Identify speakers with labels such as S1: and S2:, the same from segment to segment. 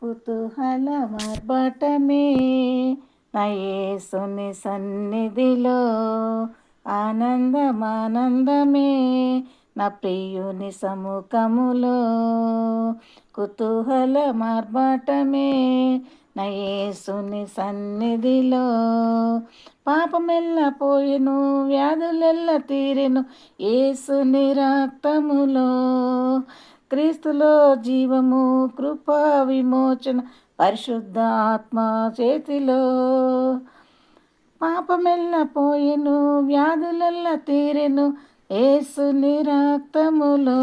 S1: కుతూహల మార్బటమే నా యేసుని సన్నిధిలో ఆనందమే నా ప్రియుని సముఖములో కుతూహల మార్బటమే నా యేసుని సన్నిధిలో పాపమెల్ల పోయెను వ్యాధులెల్ల తీరెను యేసుని రక్తములో క్రీస్తులో జీవము కృపా విమోచన పరిశుద్ధ ఆత్మ చేతిలో పాపమెల్ల పోయెను వ్యాధులెల్ల తీరెను యేసుని రక్తములో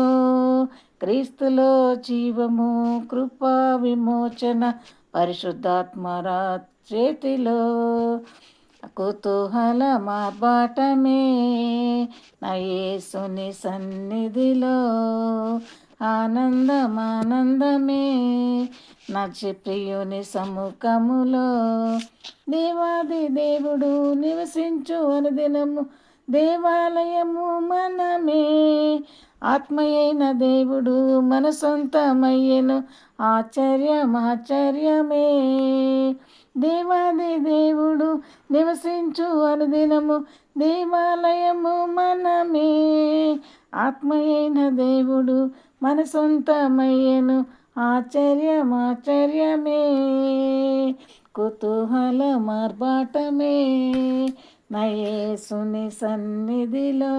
S1: క్రీస్తులో జీవము కృపా విమోచన పరిశుద్ధాత్మ చేతిలో కుతూహల మార్బటమే నా యేసుని సన్నిధిలో ఆనందమే నా ప్రియుని సముఖములో దేవాది దేవుడు నివసించు అనుదినము దేవాలయము మనమే ఆత్మయైన దేవుడు మన సొంతమయ్యెను ఆశ్చర్యమే దేవాది దేవుడు నివసించు అనుదినము దేవాలయము మనమే ఆత్మయైన దేవుడు మన సొంతమయ్యెను ఆశ్చర్యమే కుతూహల మార్బటమే నా యేసుని సన్నిధిలో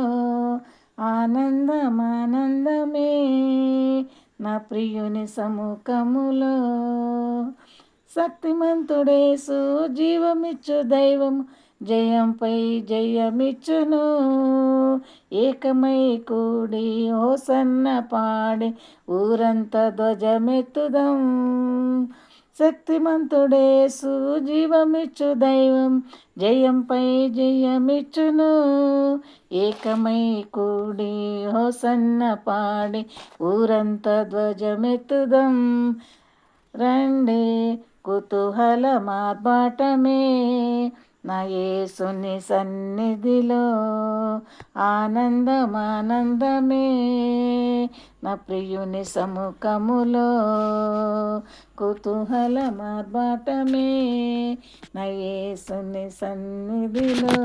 S1: ఆనందమే నా ప్రియుని సముఖములో శక్తిమంతుడేసు జీవమిచ్చు దైవం జయంపై జయమిచ్చును ఏకమై కూడి హోసన్న పాడి ఊరంతా ధ్వజమెత్తుదం శక్తిమంతుడేసు జీవమిచ్చు దైవం జయంపై జయమిచ్చును ఏకమై కూడి హోసన్న పాడి ఊరంతా ధ్వజమెత్తుదం రండి కుతూహల మార్బటమే నా యేసుని సన్నిధిలో ఆనందమే నా ప్రియుని సముఖములో కుతూహల మార్బటమే నా యేసుని సన్నిధిలో